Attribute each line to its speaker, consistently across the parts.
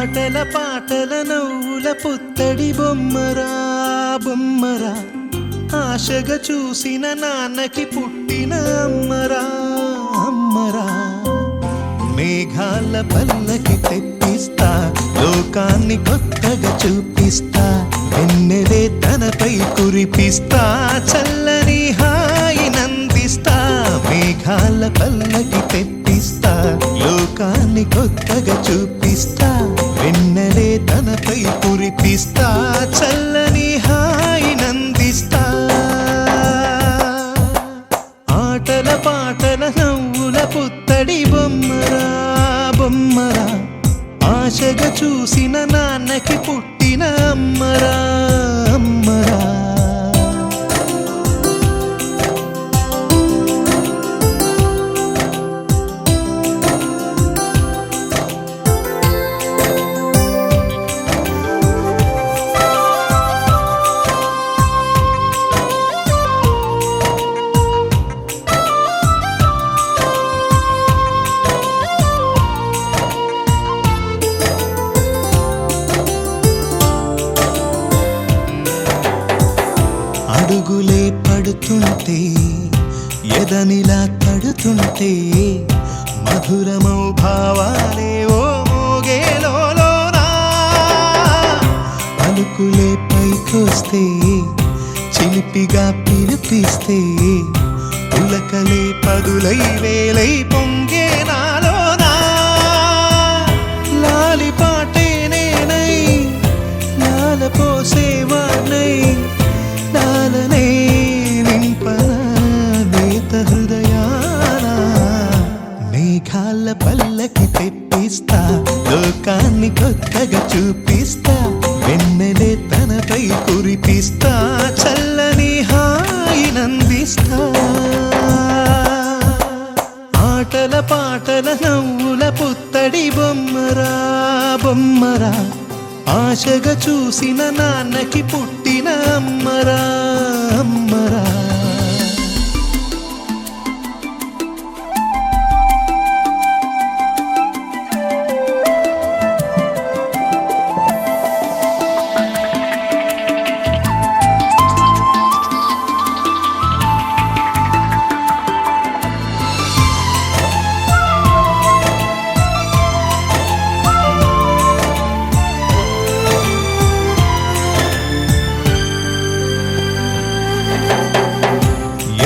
Speaker 1: ఆటల పాటల నవ్వుల పుత్తడి బొమ్మరా బొమ్మరా, ఆశగా చూసిన నాన్నకి పుట్టిన అమ్మరా అమ్మరా. మేఘాల పల్లకి తెప్పిస్తా, లోకాన్ని కొత్తగా చూపిస్తా, వెన్నెలే తనపై కురిపిస్తా, చల్లని హాయి నందిస్తా. మేఘాల పల్లకి తెప్పిస్తా, లోకాన్ని కొత్తగా చూపిస్తా, వెన్నెలే తనపై కురిపిస్తా, చల్లని హాయి నందిస్తా. ఆటల పాటల నవ్వుల పుత్తడి బొమ్మరా బొమ్మరా, ఆశగా చూసిన నాన్నకి పుట్టిన అమ్మరా అమ్మరా. అడుగులే పడుతుంటే ఎదనిలా తడుతుంటే, మధురమౌ భావాలే ఓ మోగేలోనా. పలుకులే పైకొస్తే చిలిపిగా పిలిపిస్తే, పులకలే పదులై వేలై పొంగే నాలోనా. లాలి పాటే నేనై లాల పోసేవాణ్ణై, లాలనే నింపన నేత హృదయాన. మేఘాల పల్లకి తెప్పిస్తా, లోకాన్ని కొత్తగా చూపిస్తా, వెన్నెలే తనపై కురిపిస్తా, చల్లని హాయి నందిస్తా. ఆటల పాటల నవ్వుల పుత్తడి బొమ్మరా బొమ్మరా, ఆశగా చూసిన నాన్నకి పుట్టిన అమ్మరా అమ్మరా.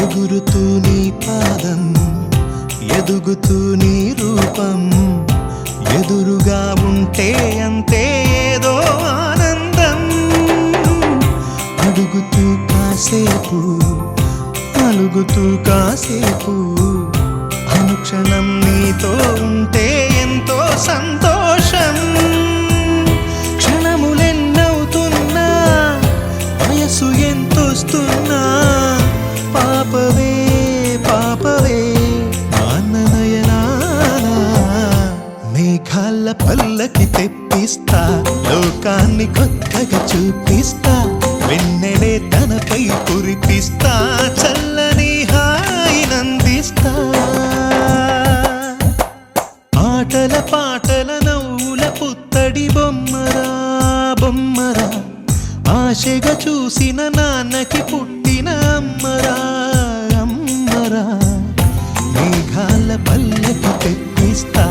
Speaker 1: ఎగురుతూ నీ పాదం, ఎదుగుతూ నీ రూపం, ఎదురుగా ఉంటే అంతే ఏదో ఆనందం. అడుగుతూ కాసేపు, అలుగుతూ కాసేపు, అనుక్షణం నీతో ఉంటే ఎంతో సంతోషం. క్షణములెన్నవుతున్నా, వయసు ఎంతొస్తున్నా, పాపవే పాపవే నాన్ననయనానా. మేఘాల పల్లకి తెప్పిస్తా, లోకాన్ని కొత్తగా చూపిస్తా, వెన్నెలే తనపై కురిపిస్తా, చల్లని హాయి నందిస్తా. ఆటల పాటల నవ్వుల పుత్తడి బొమ్మరా బొమ్మరా, ఆశగా చూసిన నాన్నకి పుట్టిన అమ్మరా అమ్మరా. మేఘాల పల్లకి తెప్పిస్తా,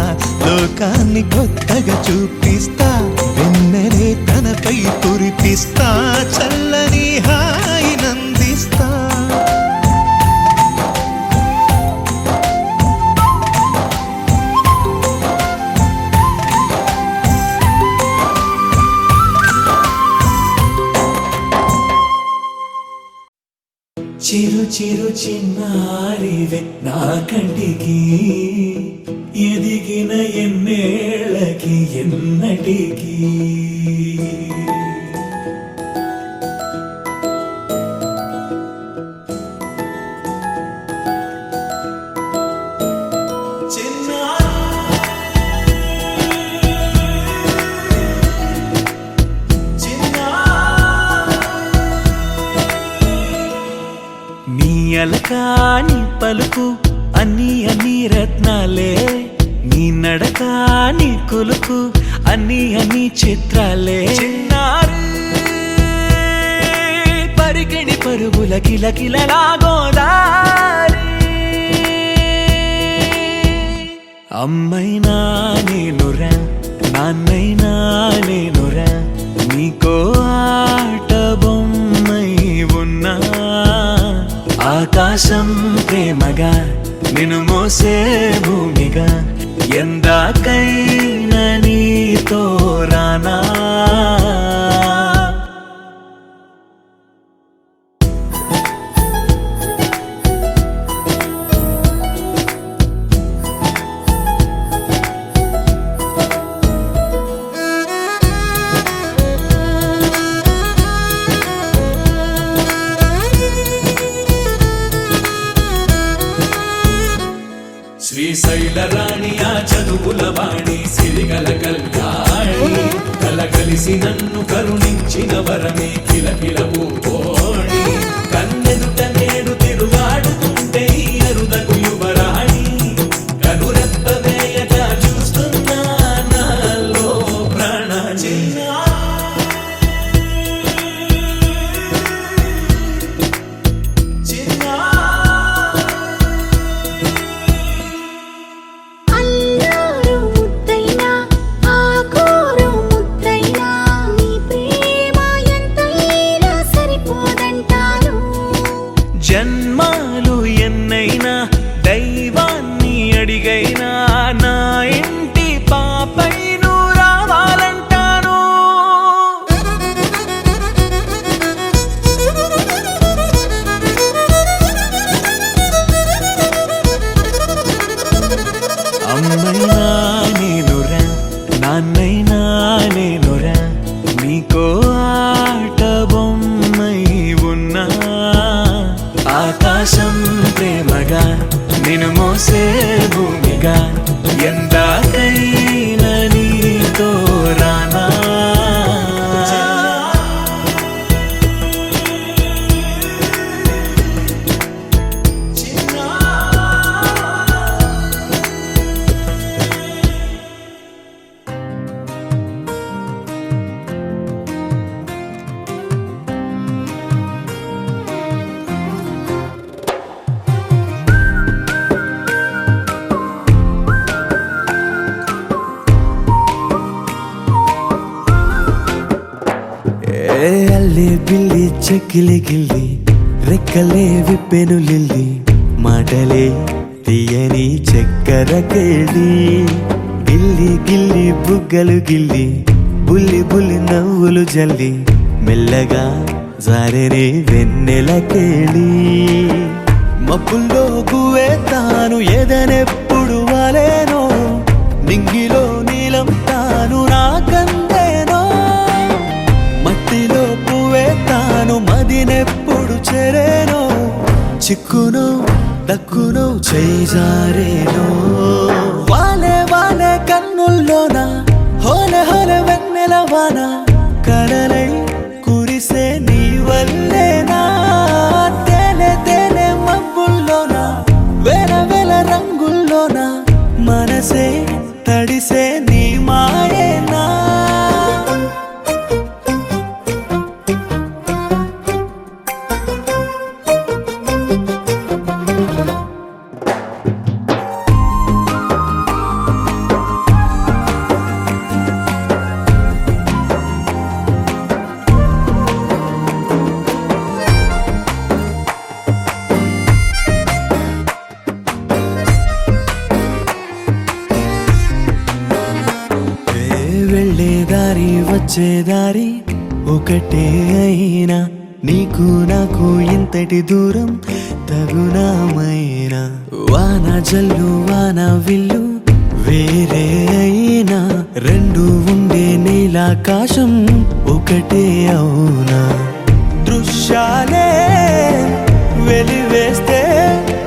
Speaker 1: లోకాన్ని కొత్తగా చూపిస్తా, వెన్నెలే తనపై కురిపిస్తా, చల్లని హాయి నందిస్తా.
Speaker 2: చిరు చిరు చిన్నారివే నా కంటికి, ఎదిగిన ఎన్నేళ్ళకి ఎన్నటికి.
Speaker 1: అలకాని పలుకు అన్ని అన్ని రత్నాలే, నీ నడక నీ కులుకు
Speaker 2: అన్ని చిత్రాలే చిన్నారు పరికిణి పరుగుల కిలకిలలాగోదారి అమ్మైనా నేనురా నాన్నైనా నేనురా నీకో ఆట బొమ్మై ఉన్నా ఆకాశం ప్రేమగా నిన్ను మోసే భూమిగా ఎందాకైనా నీతో రానా శ్రీశైల రాణి ఆ చదువుల వాణి సిరిగల కళ్యాణి కలగలిసి నన్ను కరుణించిన వరమే కిలకిల పూకోణి కన్నెదుట నేడు తిరుగాడుతుంటే ఈ అరుదకు యువరాణి కనురెప్ప వేయక చూస్తున్నా నాలో ప్రాణ జన్మాలు ఎన్నైనా దైవాన్ని అడిగైనా నా ఇంటి పాపై నువ్వు రావాలంటాను అమ్మైనా నేనురా నాన్నైనా నేనురా నీకో ఆట బొమ్మై ఉన్నా ఆకాశం ప్రేమగా నిన్ను మోసే భూమిగా ఎందాకైనా నీతో రానా అల్లి బిల్లి చెక్కిలి గిల్లి రెక్కలే విప్పెను లిల్లి మాటలే తీయని చక్కెర కేళి గిల్లి గిల్లి బుగ్గలు గిల్లి బుల్లి బుల్లి నవ్వులు జల్లి మెల్లగా జారెని వెన్నెల కేళి మబ్బుల్లో గువే తాను ఎదనెప్పుడు వాలేనో నింగిలో నీలం తాను నాకందేనో మట్టిలో పువ్వే తాను మదినెప్పుడు చెరేనో చిక్కును దక్కును చేజారేనో వాలే వాలే కన్నుల్లోన హోలే హోలే వెన్నెల వాన కడలై కురిసే నీ వల్లేనా తేనె తేనె మబ్బుల్లోన వేల వేల రంగుల్లోన మనసే తడిసే నీ మాయేనా వెళ్ళేదారి వచ్చేదారి ఒకటే అయినా నీకు నాకు ఇంతటి దూరం తగునామైనా వాన జల్లు వాన విల్లు వేరే అయినా రెండు ఉండే నీలాకాశం ఒకటే అవునా దృశ్యాలే వెలివేస్తే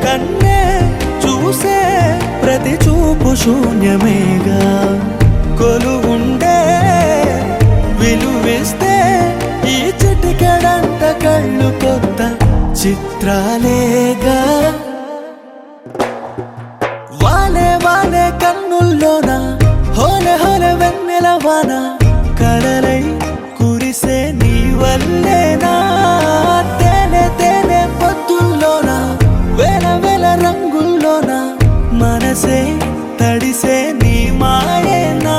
Speaker 2: కన్నే చూసే ప్రతి చూపు శూన్యమేగా కొలువుండే విలువిస్తే ఈ చిటికెడంత కళ్ళు కొత్త చిత్రాలేగా వాలే వాలే కన్నుల్లోన హోలే హోలే వెన్నెల వాన కలలై కురిసే నీ వల్లేనా తేనె తేనె పొద్దుల్లోనా వేల వేల రంగుల్లోనా మనసే తడిసే నీ మాయేనా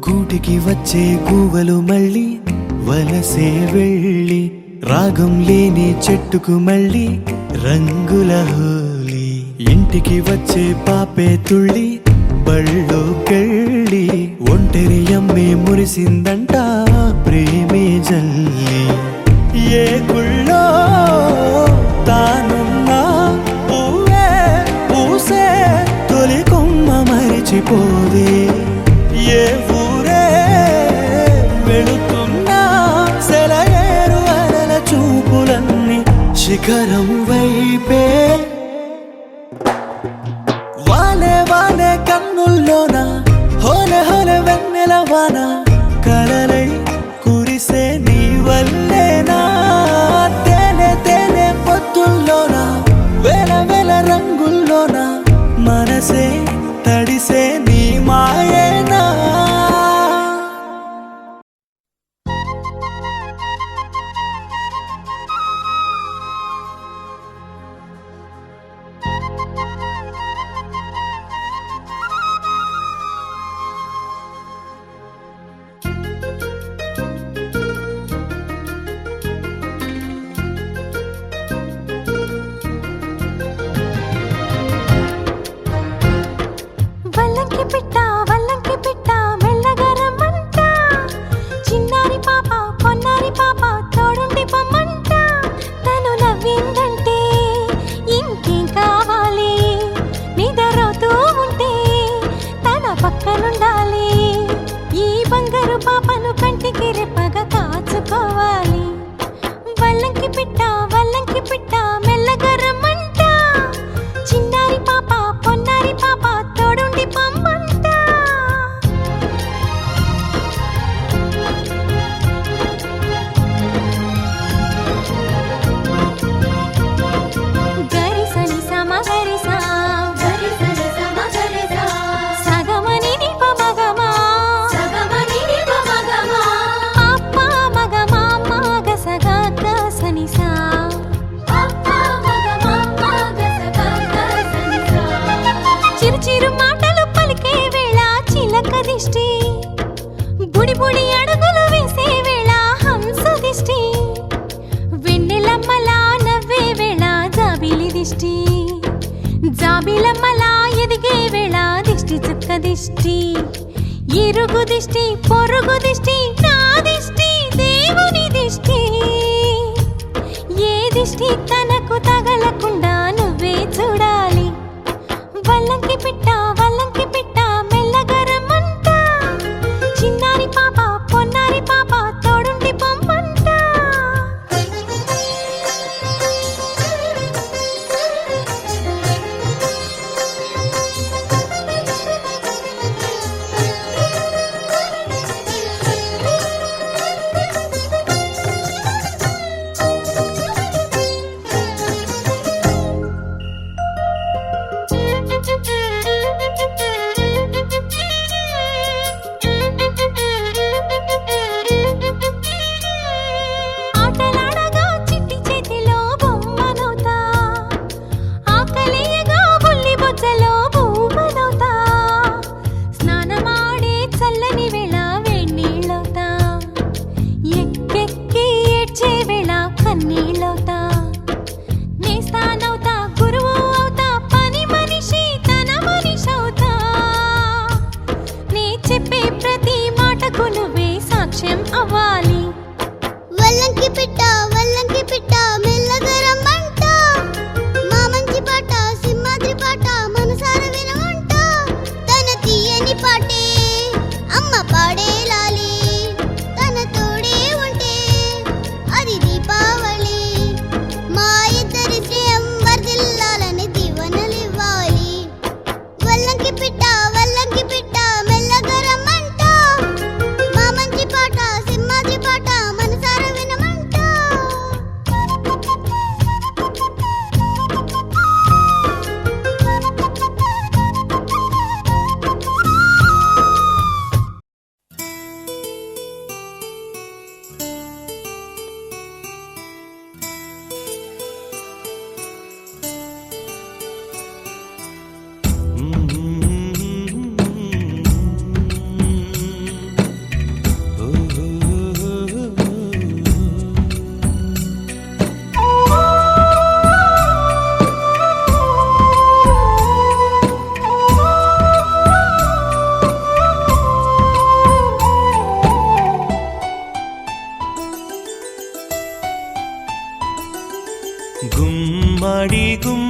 Speaker 2: గూటికి వచ్చే గువ్వలు మళ్ళీ వలసే వెళ్ళి రాగం లేని చెట్టుకు మళ్ళీ రంగుల హోలీ ఇంటికి వచ్చే పాపే తుళ్ళి బళ్ళోకెళ్ళి ఒంటరి అమ్మే మురిసిందంట ప్రేమే జల్లి ఏ గుళ్ళో తానున్నా పువ్వే పూసే తొలి కొమ్మ మరిచిపోదే ఏ ఊరే వెళుతున్నా సెలయేరు అలల చూపులన్నీ శిఖరం వైపే వాలే వాలే కన్నుల్లోన హోలే హోలే వెన్నెల వాన కలలై కురిసే నీ వల్లేనా తేనె తేనె పొద్దుల్లోన వేల వేల రంగుల్లోన మనసే తడిసే నీ మాయేనా
Speaker 3: వల్లంకి పిట్ట మెల్లగా రమ్మంట చిన్నారి పాప పొన్నారి పాప తోడుండి పొమ్మంట తను నవ్విందంటే ఇంకేం కావాలి నిద్రవుతూ ఉంటే తన పక్కనుండాలి ఈ బంగారు పాపను కంటికి రెప్పగా కాచుకోవాలి వల్లంకి పిట్ట మెల్లగా రమ్మంట చిన్నారి పాప పొన్నారి పాప తోడుండి పొమ్మంట గరిసని సమగరిసా గరిసని సమగరిసా సగమని నిప మగమా సగమని నిప మగమా అప్ప మగమా మగ సగ గసనిసా అప్ప మగమా మగ సగ గసనిసా చిరు చిరు మాటలు పలికే వేళ చిలక దిష్టి బుడి బుడి అడుగులు వేసే వేళ హంస దిష్టి వెన్నెలమ్మలా నవ్వే వేళ జాబిలి దిష్టి జాబిలమ్మలా ఎదిగే వేళ దిష్టి చుక్క దిష్టి ఇరుగు దిష్టి పొరుగు దిష్టి నా దిష్టి దేవుని దిష్టి ఏ దిష్టి తనకు తగలకుండా నువ్వే చూడాలి వల్లంకి పిట్ట మెల్లగా రమ్మంట చిన్నారి పాప పొన్నారి పాప తోడుండి పొమ్మంట ఆటలాడగా చిట్టి చేతిలో బొమ్మనవుతా ఆకలేయగా బుల్లి బొజ్జలో పువ్వనవుతా స్నానమాడే చల్లని వేళ వేణీళ్ళవుతా ఎక్కెక్కి ఏడ్చే వేళ కన్నీళ్ళవుతా నేస్తానవుతా గురువు అవుతా పని మనిషి తన మనిషవుతా నీ చెప్పే ప్రతి మాటకు నువ్వే సాక్ష్యం అవ్వాలి
Speaker 4: వల్లంకి పిట్ట మెల్లగా రమ్మంట మా మంచి పాట సింహాద్రి పాట మనసార వినమంట తన తీయని పాటే అమ్మ పాడే లాలి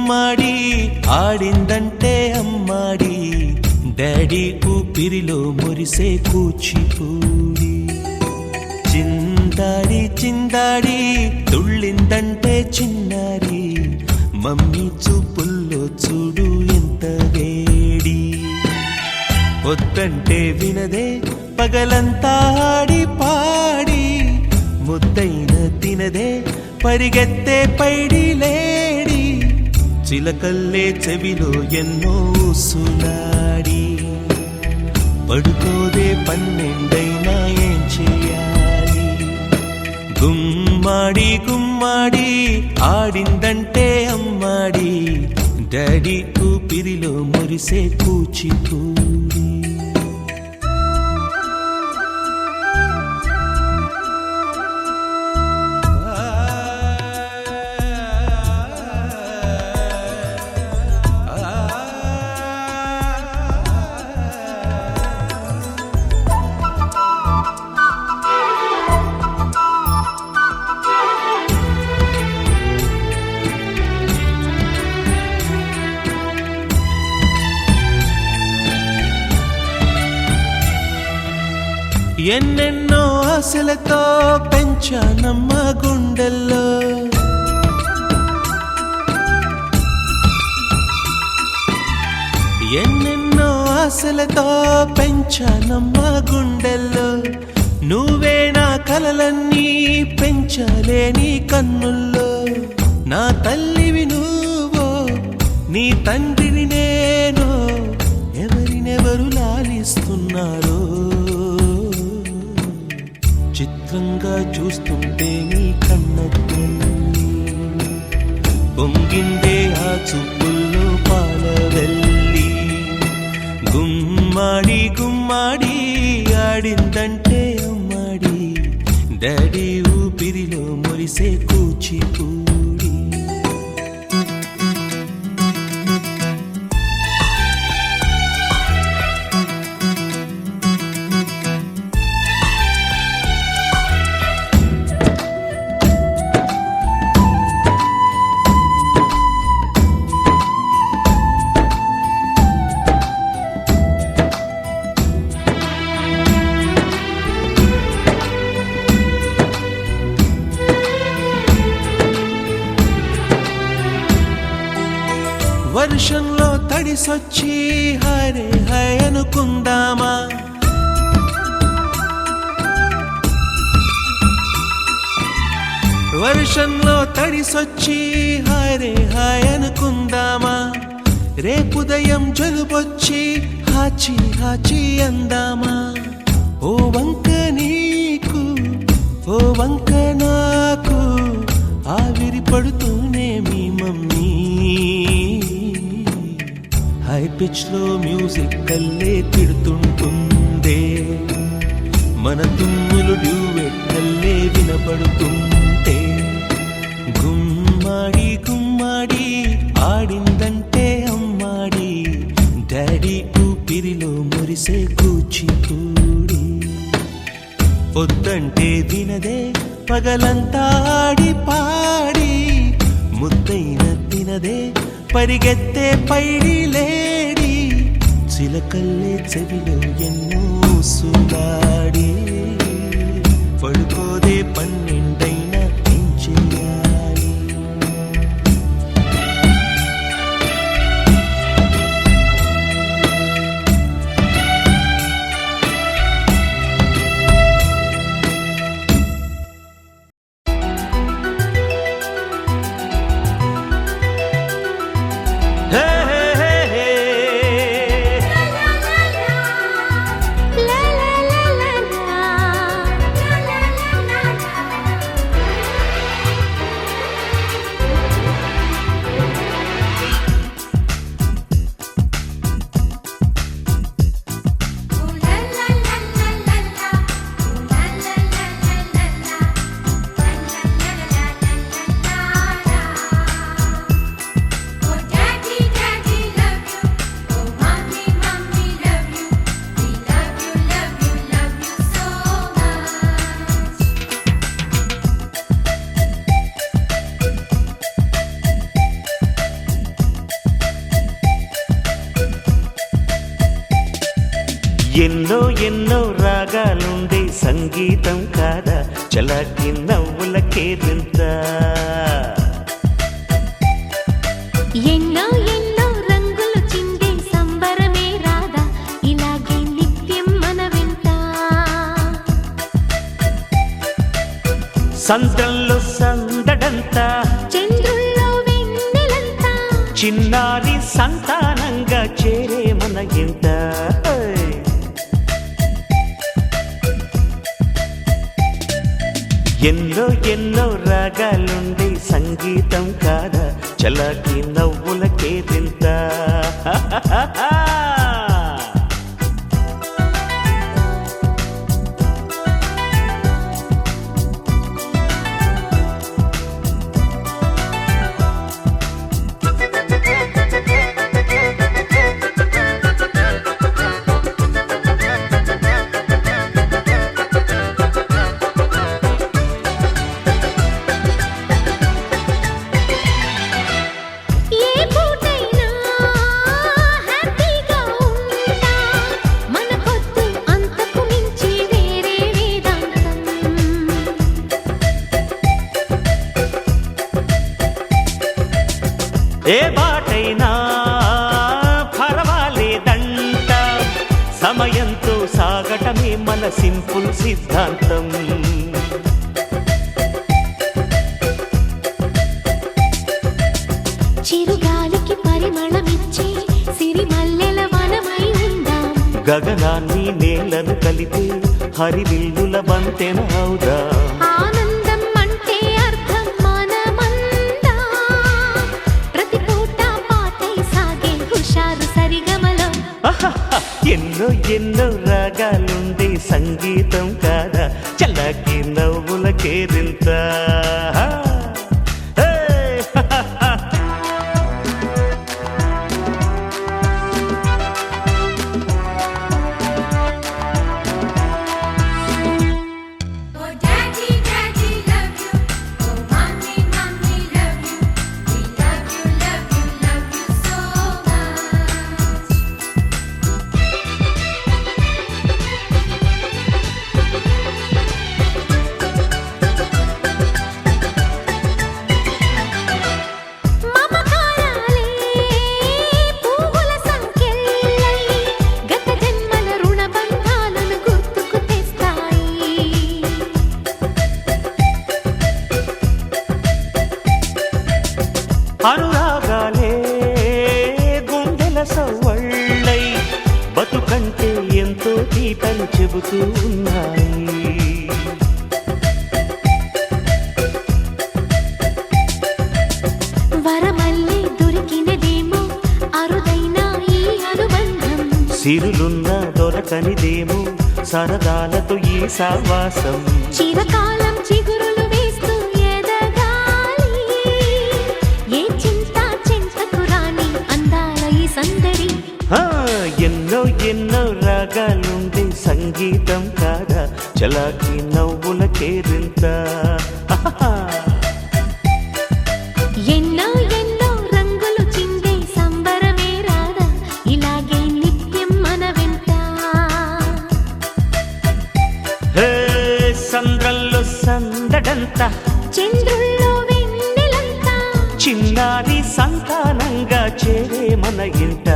Speaker 1: గుమ్మాడి ఆడిందంటే అమ్మాడి డాడీ ఊపిరిలో మురిసే కూచిపూడి చిందాడి చిందాడి తుళ్ళిందంటే చిన్నారి మమ్మీ చూపుల్లో చూడు ఎంత వేడి వద్దంటే వినదే పగలంతా ఆడి పాడి ముద్దైన తినదే పరిగెత్తే పైడి లేడి చిలకల్లే చెవిలో ఎన్నో సులాడి పడుకోదే పన్నెండైనా ఏం చేయాలి గుమ్మాడి గుమ్మాడి ఆడిందంటే అమ్మాడి డాడీ ఊపిరిలో మురిసే కూచిపూడి ఎన్నెన్నో ఆశలతో పెంచానమ్మ గుండెల్లో ఎన్నెన్నో ఆశలతో పెంచానమ్మ గుండెల్లో నువ్వే నా కలలన్నీ పెంచాలే నీ కన్నుల్లో నా తల్లివి నువ్వో నీ తండ్రిని నేను ఎవరినెవరు లాలిస్తున్నారో చిత్రంగా చూస్తుంటే నీ కన్న పొంగిందే ఆ చూపుల్లో పాలవెల్లి గుమ్మాడి గుమ్మాడి ఆడిందంటే అమ్మాడి డాడీ ఊపిరిలో మురిసే కూచిపూడి వర్షంలో తడిసొచ్చి హరే హై అనుకుందామా వర్షంలో తడిసొచ్చి హరే హై అనుకుందామా రేపుదయం జలుబొచ్చి హాచి హాచి అందామా ఓ వంక నీకు ఓ వంక నాకు ఆవిరి పడుతూనే మీ మమ్మీ హై పిచ్ లో మ్యూజిక్ కల్లే తిడుతుంటుందే మన తుమ్ములు డ్యూయెట్ కల్లే వినపడుతుంటే గుమ్మాడి గుమ్మాడి ఆడిందంటే అమ్మాడి డాడీ ఊపిరిలో మురిసే కూచిపూడి వద్దంటే వినదే పగలంతా ఆడి పాడి ముద్దైన తినదే పరిగెత్తే పైడి లేడి చిలకల్లే చెవిలో ఎన్నో సులాడి పడుకోదే పన్నెండైనా ఏం చేయాలి
Speaker 3: La la la la
Speaker 1: ఎన్నో ఎన్నో రాగాలుండే సంగీతం కాదా చలాకి నవ్వులకేరింత
Speaker 3: ఎన్నో ఎన్నో రంగులు చిందే సంబరమే రాదా ఇలాగే నిత్యం మన వెంట
Speaker 1: సంద్రంలో సందడంతా
Speaker 3: చంద్రుల్లో వెన్నెలంతా
Speaker 1: చిన్నారి సంతానంగా చేరే మన ఇంట ఎన్నో ఎన్నో రాగాలుండే సంగీతం కాదా చలాకి నవ్వులకేరింత
Speaker 3: ఏ పూటైనా హ్యాపీగా ఉంటా మనకొద్దు అంతకు మించి వేరే వేదాంతం
Speaker 1: ఏ బాటైనా పర్వాలేదంట సమయంతో సాగటమే మన సింపుల్ సిద్ధాంతం
Speaker 3: చిరుగాలికి పరిమళమిచ్చే సిరిమల్లెల వనమై ఉందాం
Speaker 1: గగనాన్ని నేలను కలిపే హరివిల్లుల బంతెన అవుదా
Speaker 3: ఆనందం అంటే అర్థం మనమందా ప్రతి పూట పాటై సాగే హుషారు సరిగమలో
Speaker 1: ఎన్నో ఎన్నో రాగాలుండే సంగీతం కాదా చల్లకి నవ్వులకేరింత
Speaker 3: Oh daddy daddy love you oh mommy mommy love you we love you love you love you so much మమకారాలే పువ్వుల సంకెళ్ళై గత జన్మల రుణ బంధాలను గుర్తుకు తెస్తాయి
Speaker 1: అనురాగాలే గుండెల సవ్వళ్ళై బతుకంటే ఎంతో తీటని చెబుతూ ఉన్నాయి
Speaker 3: వరమల్లే దొరికినదేమో అరుదైన ఈ అనుబంధం
Speaker 1: సిరులున్న దొరకనిదేమో సరదాలతో ఈ సావాసం
Speaker 3: చిరకాలం చిగురులు వేస్తూ ఎదగాలి ఏ చింత చింతకు రాని అందాల ఈ సందడి
Speaker 1: ఆ, ఎన్నో ఎన్నో రాగాలుండే సంగీతం కాదా చలాకి నవ్వులకేరింత
Speaker 3: ఎన్నో ఎన్నో రంగులు చిందే సంబరమే రాదా ఇలాగే నిత్యం మన వెంట
Speaker 1: హే సంద్రంలో సందడంతా
Speaker 3: చంద్రుల్లో వెన్నెలంతా
Speaker 1: చిన్నారి సంతానంగా చేరే మన ఇంట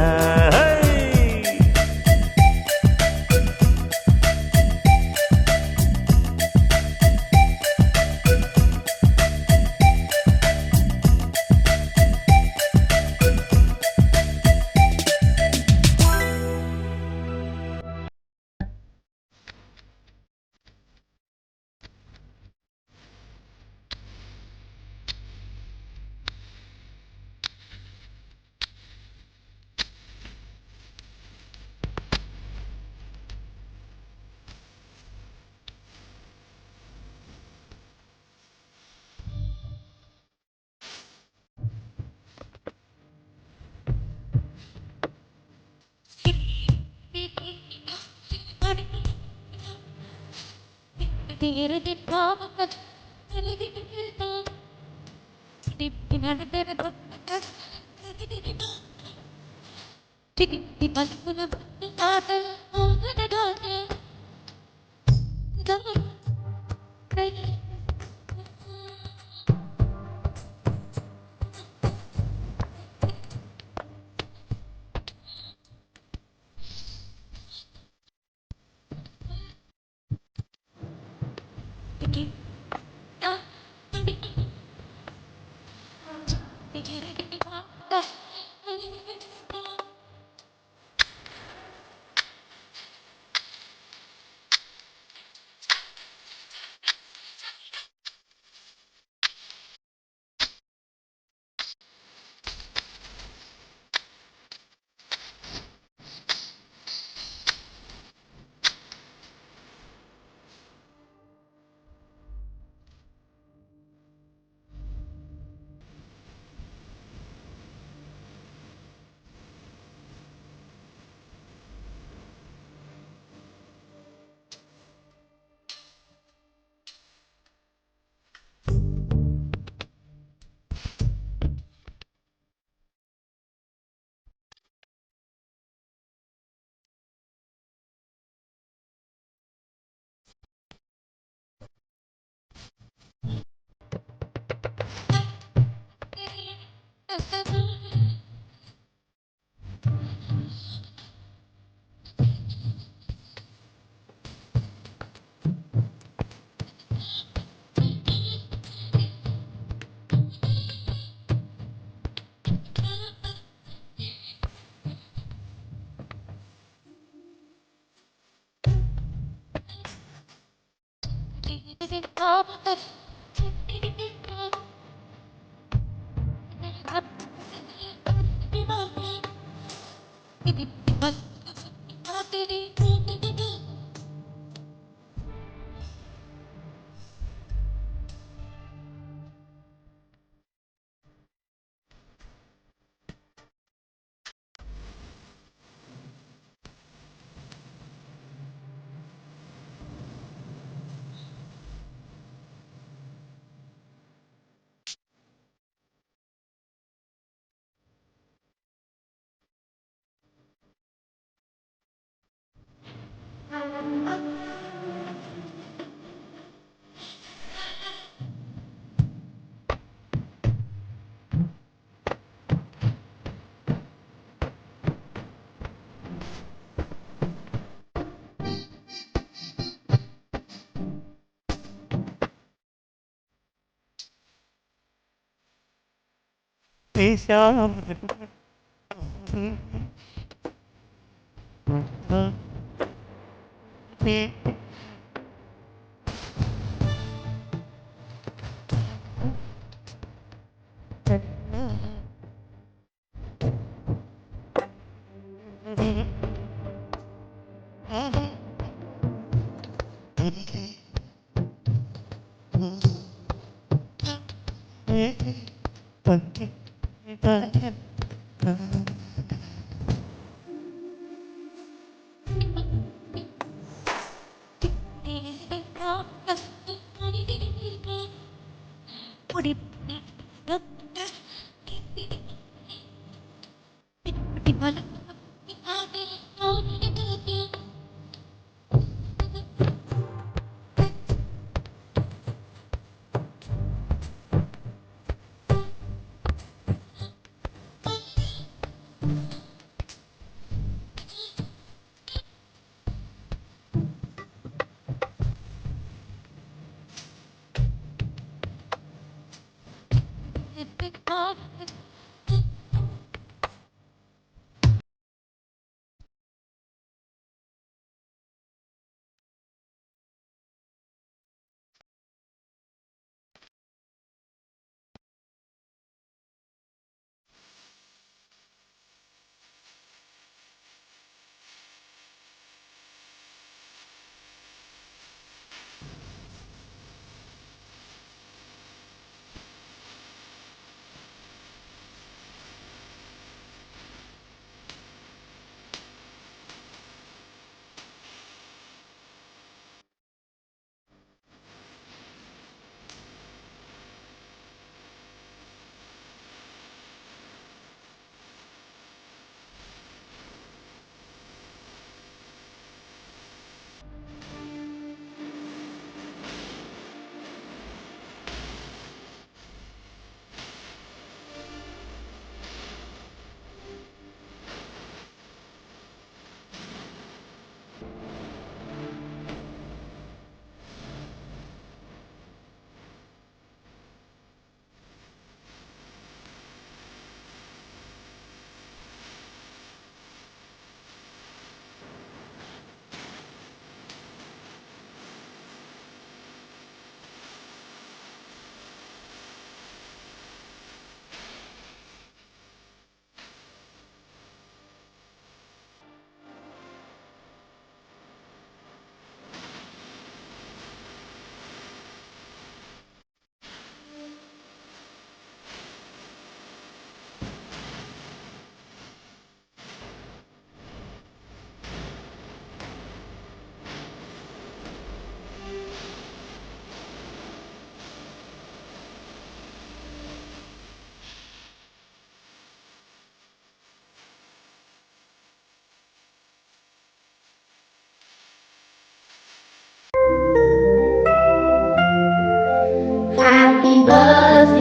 Speaker 3: Tiki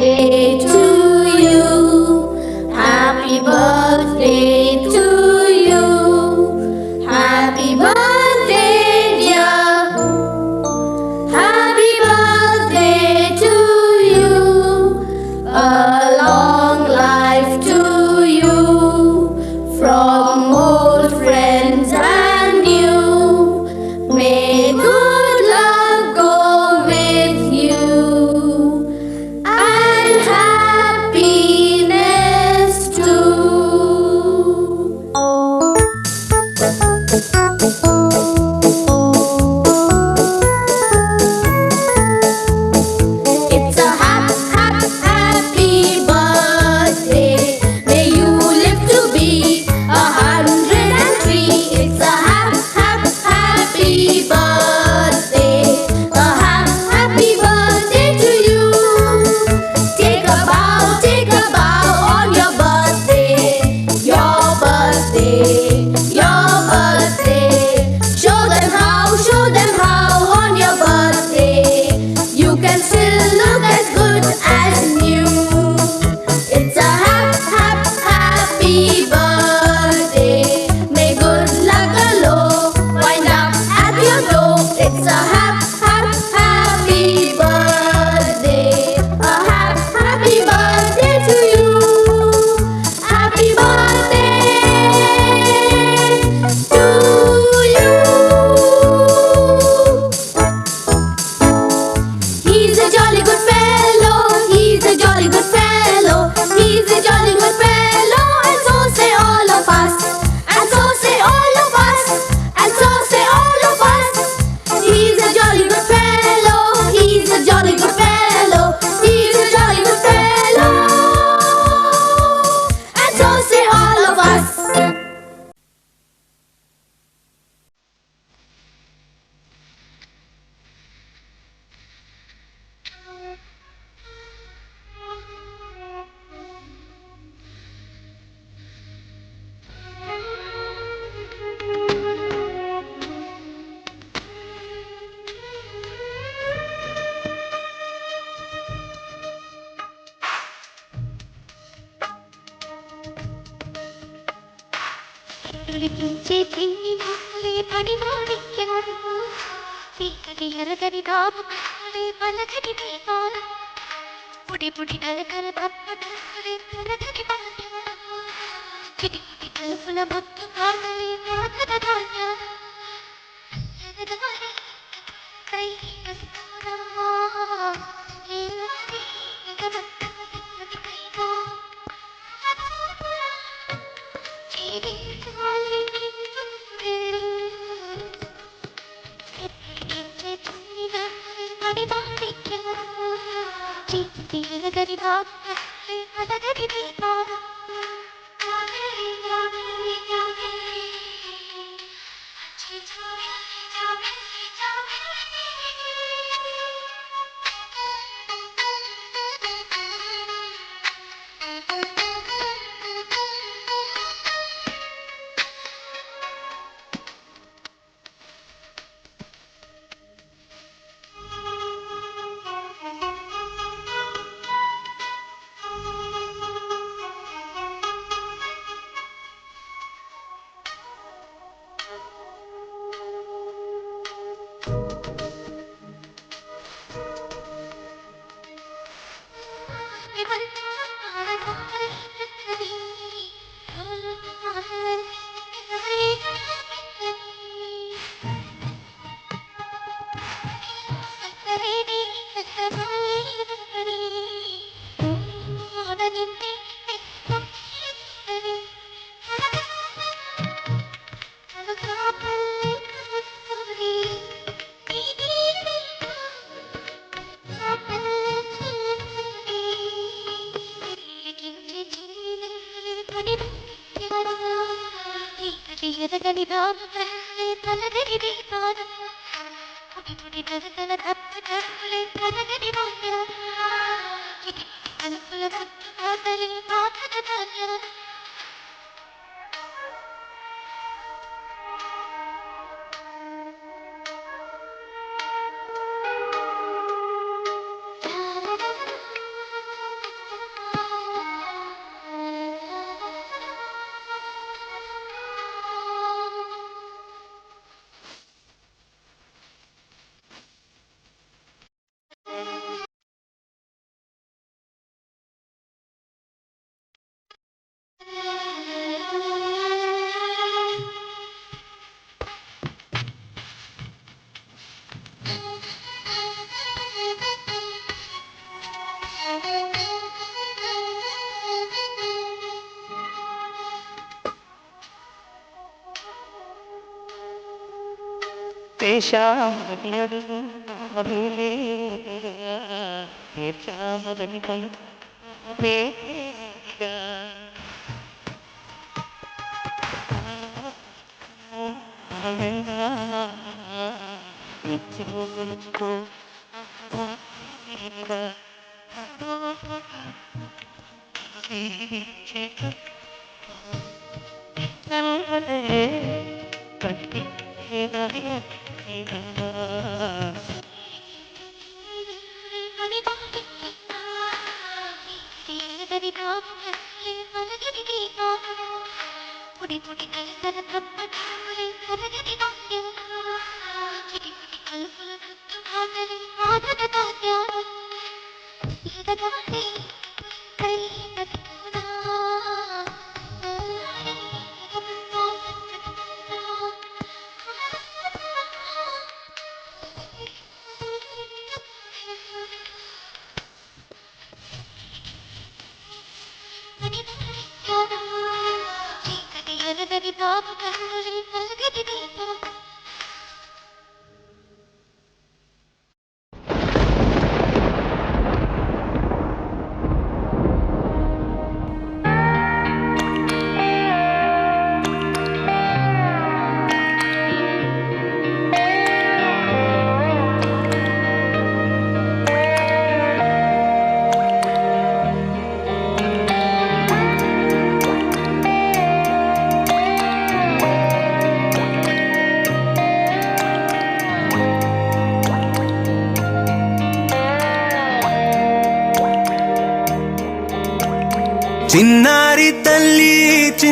Speaker 3: birthday to you. Happy birthday to you. Happy birthday, dear. Happy birthday to you. A long life to you. From old friends and new. May good luck go with you. And happiness too. It's a happy birthday. May you live to be 103. It's a happy birthday. A happy birthday to you. Take a bow on your birthday. Your birthday. Your birthday. Show them how on your birthday. You can still look as good as new. It's a happy birthday. May good luck galore wind up at your door. It's a happy birthday. A happy birthday to you. Happy birthday to you. He's a jolly good fellow. He's a jolly good fellow. He's a jolly good fellow. And so say all of us. And so say all of us. And so say all of us. He's a jolly good fellow. He's a jolly good fellow. He's a jolly good fellow. And so say all of us.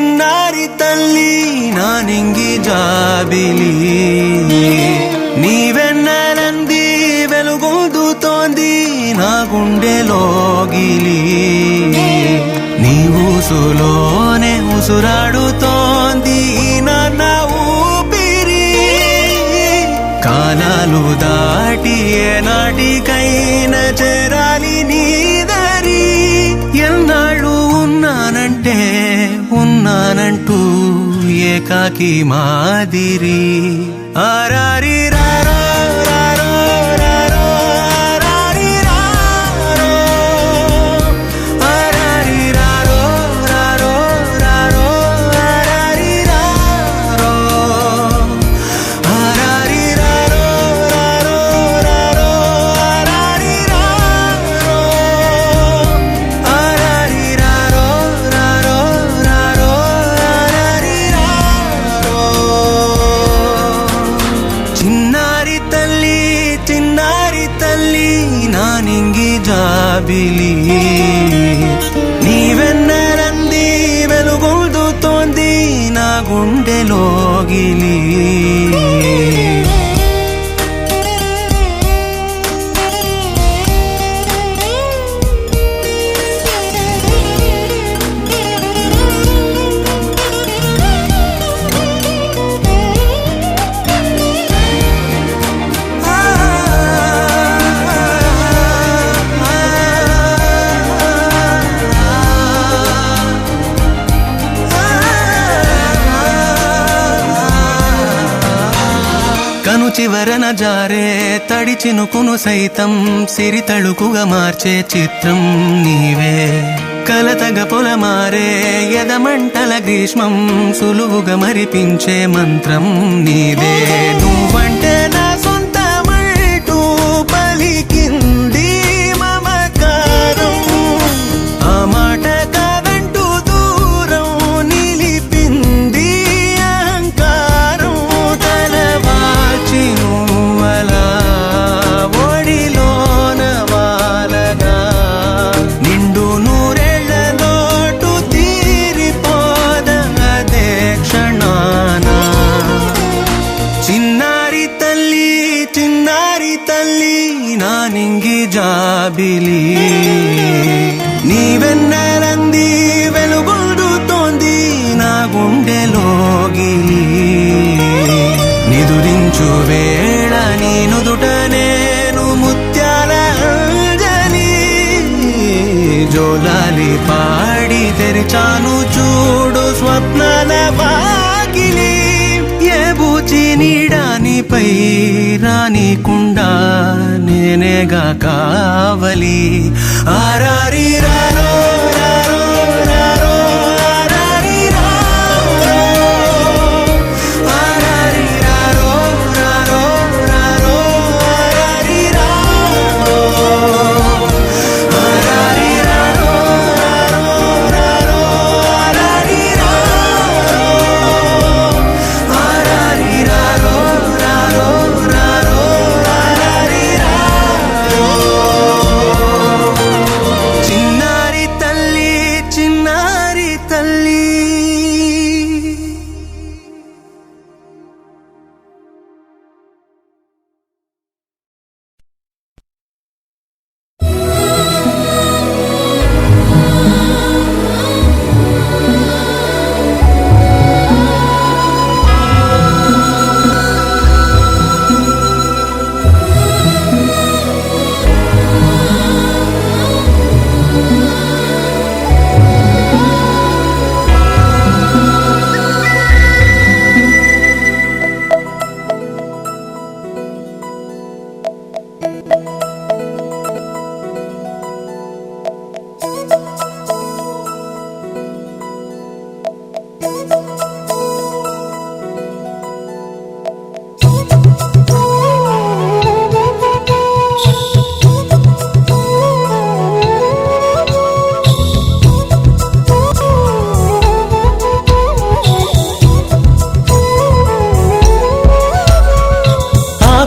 Speaker 2: చిన్నారి తల్లి నా నింగి జాబిలి నీవెన్నెలంది వెలుగొందుతోంది నా గుండెలోగిలి నీ ఊసులోనే ఉసురాడుతోంది నాన్న ఊపిరి కాలాలు దాటి ఏనాటికైనా చేరాలి నీదరి ఎన్నాళ్ళు ఉన్నానంటూ ఏకాకి మాదిరి ఆరారి రారో రారో రారో ఆరారి రారో ఆరారి రారో రారో రారో ఆరారి రారో ఆరారి రారో రారో రారో ఆరారి రారో ఆరారి రారో రారో రారో ఆరారి రారో చిన్నారి తల్లి నా నింగి జాబిలి నీవెన్నెలంది వెలుగొందుతోంది నా గుండెలోగిలి కను చివరన జారే తడి చినుకును సైతం సిరి తళుకుగా మార్చే చిత్రం నీవే కలతగ పొలమారే ఎదమంటల గ్రీష్మం సులువుగా మరిపించే మంత్రం నీదే నువ్వంటే నా సొంతమంటూ పలికింది మమకారం ఆ మాట కాదంటూ దూరం నిలిపింది అహంకారం తలవాల్చి నువ్వలా ఒడిలోన వాలగా నిండు నూరేళ్ల లోటు తీరిపోదదే క్షణాన చిన్నారి తల్లి నా నింగి జాబిలి నీవెన్నెలంది వెలుగొందుతోంది నా గుండెలోగిలి నిదురించు వేళ నీ నుదుట నేను ముత్యాల అంజలి జోలాలి పాడి తెరిచాను చూడు స్వప్నాల వాకిలి ఏ బూచి నీడా నీ నీపై రానికుండా నేనేగా కావలి ఆరారి రారో రారో రారో ఆరారి రారో ఆరారి రారో రారో రారో ఆరారి రారో ఆరారి రారో రారో ఆరారి రారో ఆరారి రారో రారో రారో ఆరారి రారో చిన్నారి తల్లి చిన్నారి తల్లి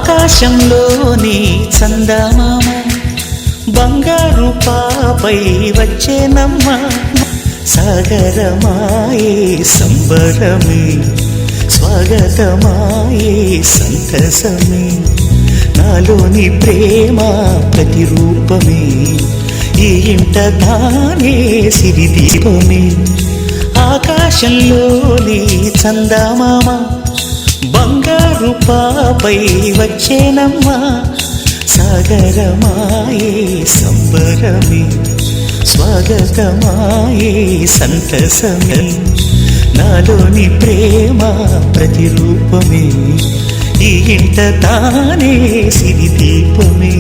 Speaker 1: ఆకాశంలోని చందమామ బంగారు పాపై వచ్చేనమ్మ సాగరమాయే సంబరమే స్వాగతమాయే సంతసమే నాలోని ప్రేమ ప్రతిరూపమే ఈ ఇంట తానే సిరిదీపమే ఆకాశంలోని చందమామ బంగారు పాపై వచ్చేనమ్మా సాగరమాయే సంబరమే స్వాగతమాయే సంతసమే నాలోని ప్రేమ ప్రతిరూపమే ఈ ఇంట తానే సిరిదీపమే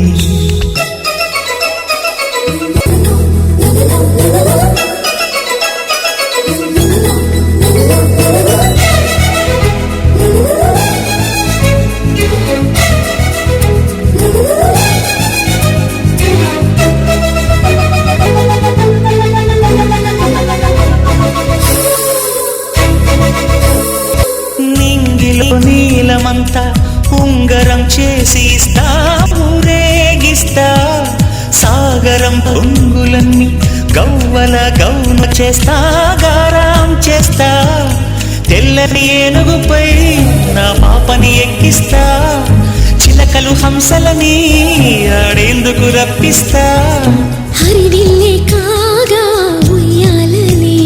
Speaker 1: నీలమంతా ఉంగరం చేసి ఇస్తా ఊరేగిస్తా సాగరం పొంగులన్నీ గవ్వల గౌన చేస్తా గారాం చేస్తా తెల్లని ఏనుగుపై నా పాపని ఎక్కిస్తా చిలకలు హంసలని ఆడేందుకు రప్పిస్తా
Speaker 3: హరివిల్లే కాగా ఉయ్యాలనే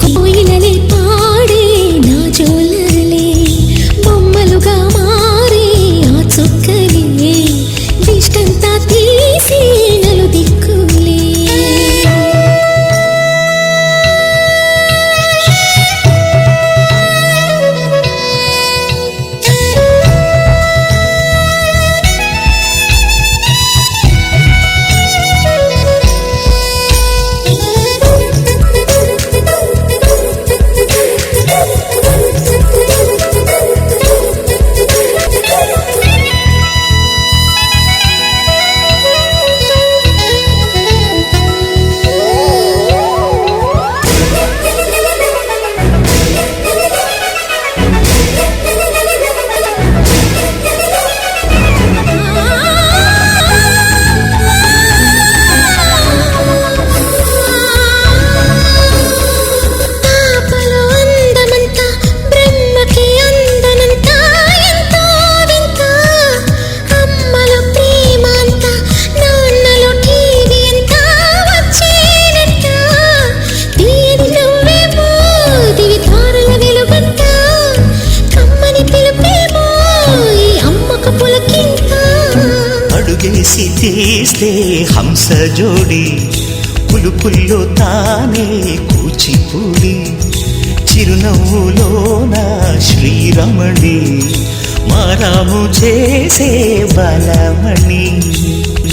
Speaker 3: కోయిలలే పాడే నా జోలలే బొమ్మలుగా మారే ఆ చుక్కలే దిష్టంతా తీసి నలు దిక్కులే
Speaker 1: అడుగేసి తీస్తే హంస జోడి పులుపుల్లో తానే కూచిపూడి చిరునవ్వులోన శ్రీరమణి మారాము చేసే బలమణి.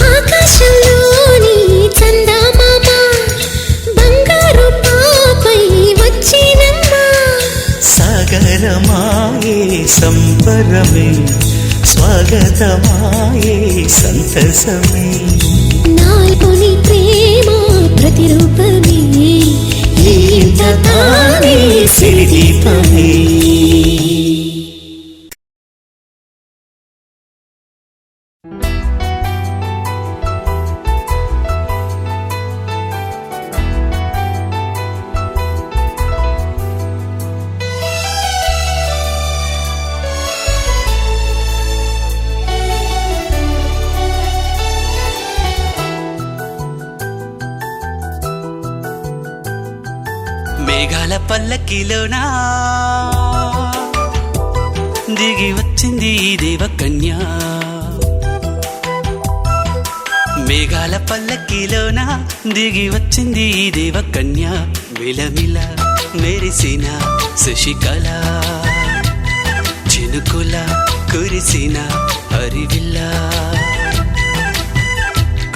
Speaker 3: ఆకాశంలోని చందమామ బంగారు పాపై వచ్చినమ్మా.
Speaker 1: సాగరమాయే సంబరమే స్వాగతమాయే సంతసమే.
Speaker 3: నాలోని ప్రేమ ప్రతిరూపమే
Speaker 1: ఈ ఇంట తానే సిరిదీపమే.
Speaker 2: మేఘాల పల్లకిలోనా దిగి వచ్చింది ఈ దేవకన్య. మేఘాల పల్లకిలోనా దిగి వచ్చింది ఈ దేవకన్య. మిలమిల మెరిసిన శశికళ చినుకుల కురిసిన హరివిల్ల.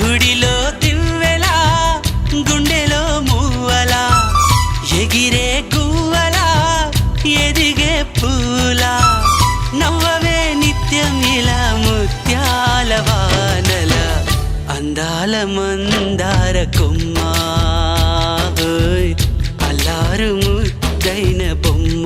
Speaker 2: గుడిలో దివ్వెలా గుండెలో మూవలా ఎగిరే గువ్వలా ఎదిగే పూలా. నవ్వవే నిత్యం ఇలా ముత్యాల వానల అందాల మందార కొమ్మ. అల్లారు ముద్దైన బొమ్మ.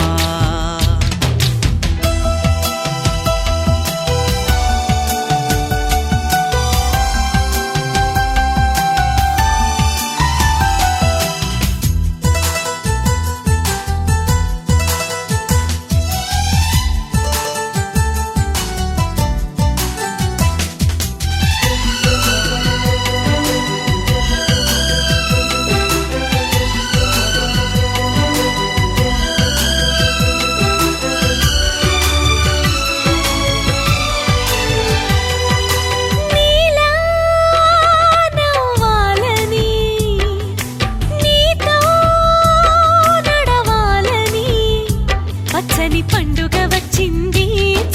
Speaker 3: పండుగ వచ్చింది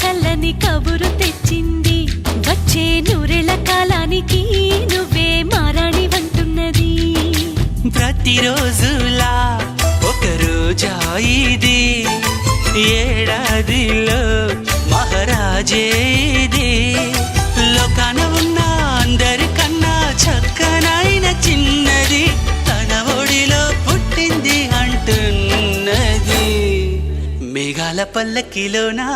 Speaker 3: చల్లని కబురు తెచ్చింది. వచ్చే నూరెళ్ళ కాలానికి నువ్వే మారాణి వంటున్నది.
Speaker 2: ప్రతిరోజులా ఒక రోజా ఇది ఏడాదిలో మహారాజే ఇది. లోకాన ఉన్న అందరికన్నా చక్కనైన చిన్నది తన ఒడిలో పుట్టింది అంటున్నది. మేఘాల పల్లకిలోనా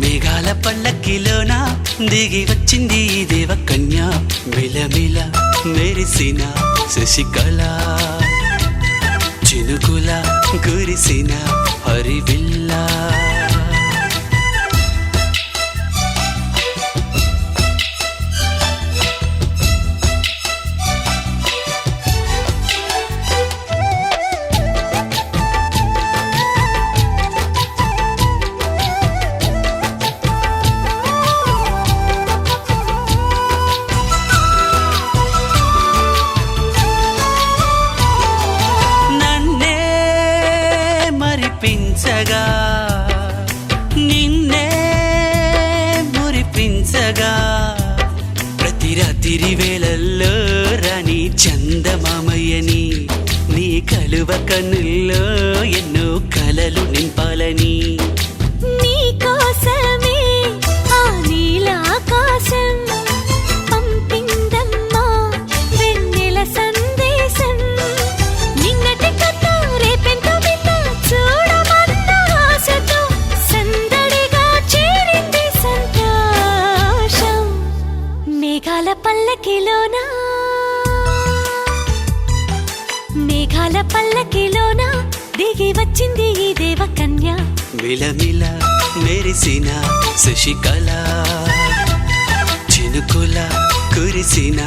Speaker 2: మేఘాల పల్లకిలోనా దిగి వచ్చింది ఈ దేవకన్య. మిలమిల మెరిసిన శశికళ చినుకుల కురిసిన హరివిల్ల. మురిపించగా నిన్నే మురిపించగా ప్రతి రాత్రి వేళల్లో రాణి చందమామయ్యని నీ కలువ కన్నుల్లో ఎన్నో కలలు నింపాలని.
Speaker 3: నీ కోసమే ఆ నీలాకాశం పంపిందమ్మా వెన్నెల సందేశం. నిన్నటి కథ రేపెంతో వింత చూడమన్న ఆశతో సందడిగా చేరింది సంతోషం. మేఘాల పల్లకిలోనా మేఘాల పల్లకిలోనా దిగి వచ్చింది ఈ దేవకన్య.
Speaker 2: మిలమిల మెరిసిన శశికళ చినుకుల కురిసిన